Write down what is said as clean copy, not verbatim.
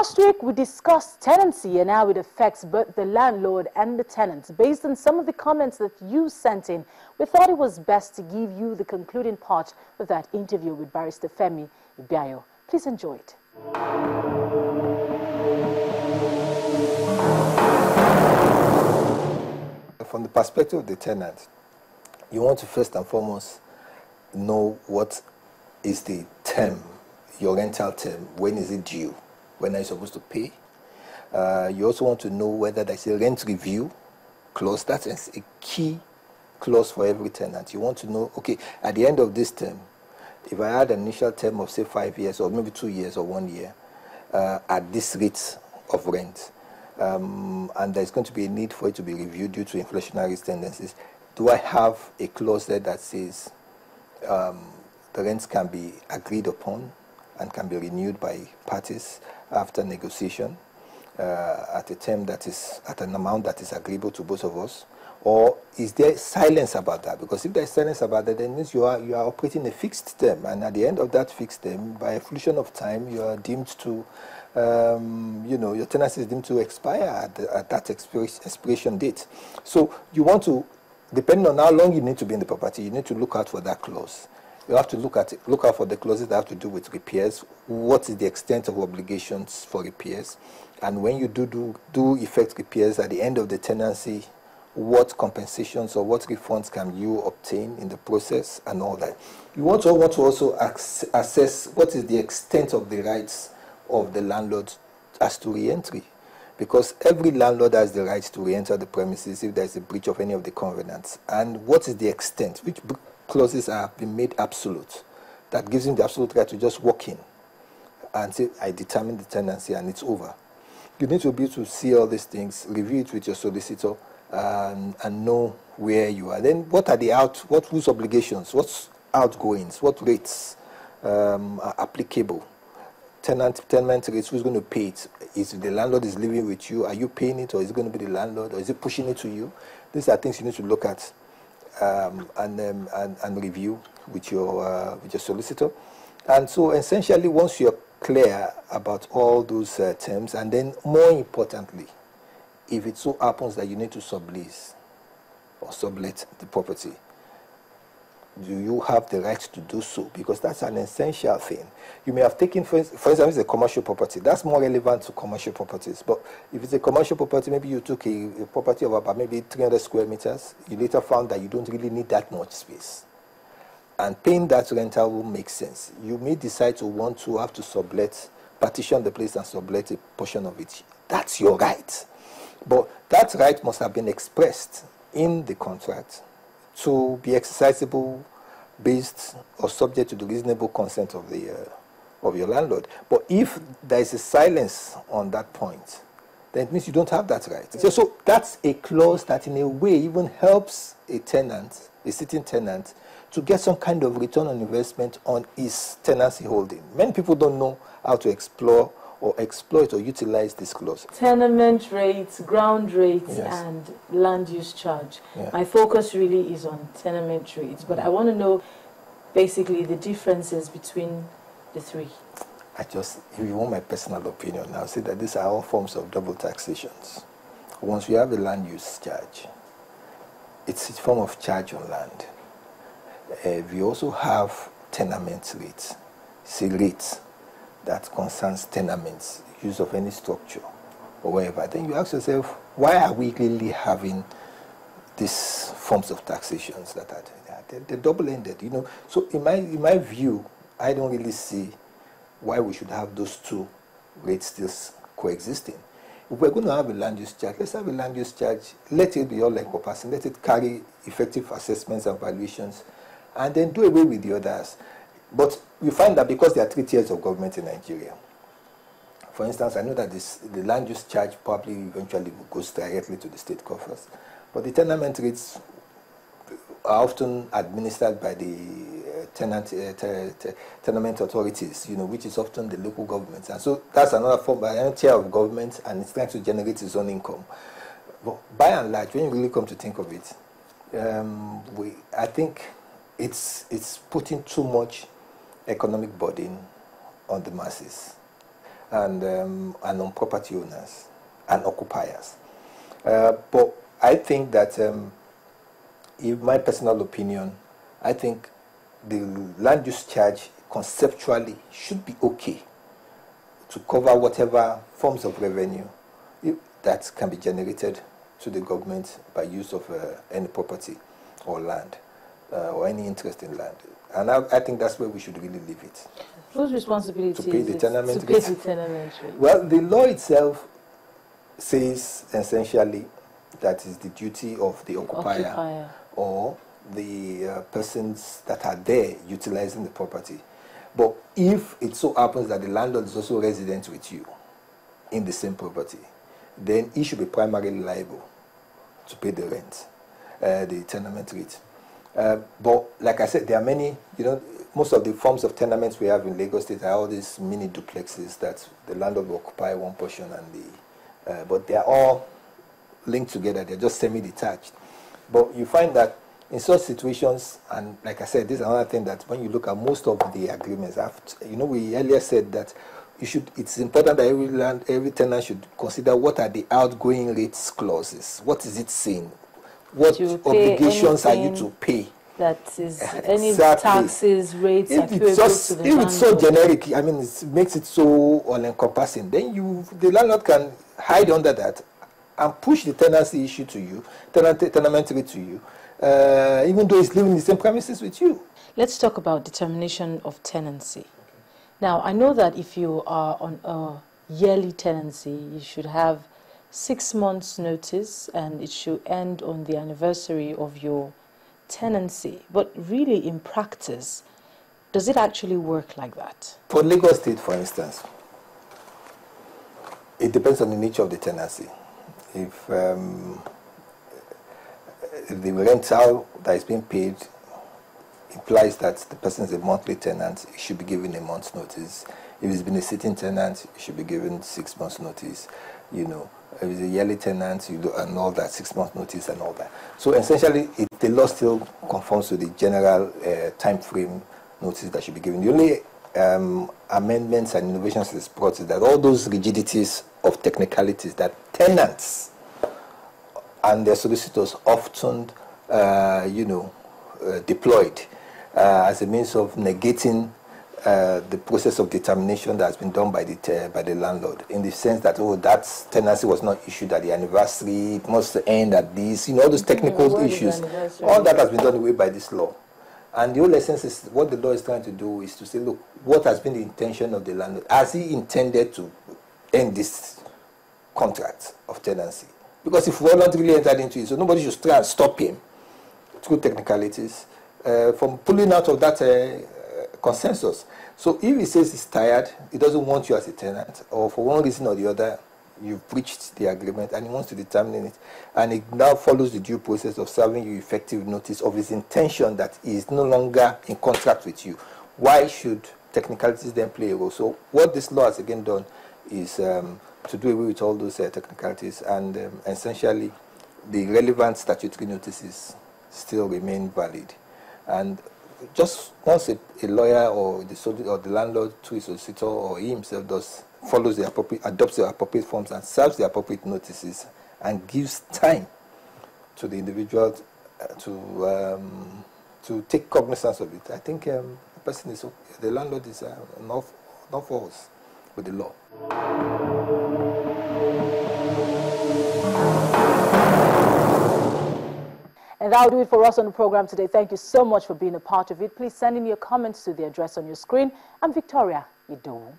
Last week, we discussed tenancy and how it affects both the landlord and the tenants. Based on some of the comments that you sent in, we thought it was best to give you the concluding part of that interview with Barrister Femi Ibiayo. Please enjoy it. From the perspective of the tenant, you want to first and foremost know what is the term, your rental term. When is it due? When are you supposed to pay? You also want to know whether there's a rent review clause. That's a key clause for every tenant. You want to know, okay, at the end of this term, if I had an initial term of, say, 5 years or maybe 2 years or 1 year at this rate of rent, and there's going to be a need for it to be reviewed due to inflationary tendencies, do I have a clause there that says the rents can be agreed upon and can be renewed by parties after negotiation at a term that is at an amount that is agreeable to both of us? Or is there silence about that? Because if there is silence about that, then it means you are operating a fixed term, and at the end of that fixed term, by a fruition of time, you are deemed to, your tenancy is deemed to expire at that expiration date. So you want to, depending on how long you need to be in the property, you need to look out for that clause. You have to look out for the clauses that have to do with repairs. What is the extent of obligations for repairs? And when you do effect repairs at the end of the tenancy, what compensations or what refunds can you obtain in the process and all that. You want to also assess what is the extent of the rights of the landlord as to re-entry. Because every landlord has the right to re-enter the premises if there is a breach of any of the covenants. And what is the extent? Which clauses have been made absolute that gives him the absolute right to just walk in and say, I determine the tenancy and it's over. You need to be able to see all these things, review it with your solicitor, and know where you are. Then what are whose obligations, what's outgoings, what rates are applicable? Tenant rates, who's going to pay it? Is the landlord is living with you, are you paying it, or is it going to be the landlord, or is it pushing it to you? These are things you need to look at and review with your solicitor. And so essentially, once you're clear about all those terms, and then more importantly, if it so happens that you need to sublease or sublet the property, do you have the right to do so? Because that's an essential thing. You may have taken, for example, it's a commercial property. That's more relevant to commercial properties. But if it's a commercial property, maybe you took a property of about maybe 300 square meters. You later found that you don't really need that much space. And paying that rental will make sense. You may decide to want to have to sublet, partition the place and sublet a portion of it. That's your right. But that right must have been expressed in the contract to be exercisable based or subject to the reasonable consent of your landlord. But if there is a silence on that point, then it means you don't have that right. So that's a clause that in a way even helps a tenant, a sitting tenant, to get some kind of return on investment on his tenancy holding. Many people don't know how to explore or exploit or utilize this clause. Tenement rates, ground rates, yes, and land use charge. Yeah. My focus really is on tenement rates, but I want to know basically the differences between the three. If you want my personal opinion, I'll say that these are all forms of double taxations. Once we have a land use charge, it's a form of charge on land. We also have tenement rates, rates that concerns tenements, use of any structure or whatever. Then you ask yourself, why are we really having these forms of taxations that are they're double-ended, So in my view, I don't really see why we should have those two rates still coexisting. If we're going to have a land use charge, let's have a land use charge, let it be all encompassing, let it carry effective assessments and valuations, and then do away with the others. But we find that because there are 3 tiers of government in Nigeria, for instance, I know that the land use charge probably eventually goes directly to the state coffers, but the tenement rates are often administered by the tenement authorities, which is often the local governments. And so that's another form, another tier of government, and it's trying to generate its own income. But by and large, when you really come to think of it, I think it's putting too much economic burden on the masses. and on property owners and occupiers. But I think that, in my personal opinion, I think the land use charge conceptually should be okay to cover whatever forms of revenue that can be generated to the government by use of any property or land or any interest in land. And I think that's where we should really leave it. Whose responsibility to pay the tenement to pay the tenement rate? Well, the law itself says essentially that is the duty of the occupier. Or the persons that are there utilizing the property. But if it so happens that the landlord is also resident with you in the same property, then he should be primarily liable to pay the rent, the tenement rate. But like I said, there are many, most of the forms of tenements we have in Lagos State are all these mini duplexes that the landlord will occupy one portion and but they are all linked together, they're just semi-detached. But you find that in such situations, and like I said, this is another thing that when you look at most of the agreements, we earlier said that it's important that every tenant should consider what are the outgoing rates clauses. What is it saying? What obligations are you to pay? That is any taxes, rates, if it's so generic, I mean, it makes it so all-encompassing, then the landlord can hide under that and push the tenancy issue to you, tenement rate to you, even though he's living in the same premises with you. Let's talk about determination of tenancy. Okay. Now, I know that if you are on a yearly tenancy, you should have 6 months notice and it should end on the anniversary of your tenancy. But really, in practice, does it actually work like that? For Lagos State, for instance, it depends on the nature of the tenancy. If the rental that is being paid implies that the person is a monthly tenant, he should be given a month's notice. If he's been a sitting tenant, he should be given 6 months' notice. If he's a yearly tenant, and all that, 6 months' notice and all that. So essentially, the law still conforms to the general time frame notice that should be given. The only amendments and innovations is brought is that all those rigidities of technicalities that tenants and their solicitors often, deployed as a means of negating the process of determination that has been done by the landlord, in the sense that that tenancy was not issued at the anniversary, it must end at this, all those technical issues. All that has been done away by this law. And the whole essence is what the law is trying to do is to say, look, what has been the intention of the landlord? Has he intended to end this contract of tenancy? Because if voluntarily entered into it, so nobody should try and stop him through technicalities from pulling out of that consensus. So if he says he's tired, he doesn't want you as a tenant, or for one reason or the other, you've breached the agreement and he wants to determine it, and it now follows the due process of serving you effective notice of his intention that he is no longer in contract with you, why should technicalities then play a role? So what this law has again done is to do away with all those technicalities, and essentially the relevant statutory notices still remain valid. And just once a lawyer or the landlord through his solicitor or he himself adopts the appropriate forms and serves the appropriate notices and gives time to the individual to take cognizance of it, I think the landlord is not false with the law. And that'll do it for us on the program today. Thank you so much for being a part of it. Please send in your comments to the address on your screen. I'm Victoria Idowu.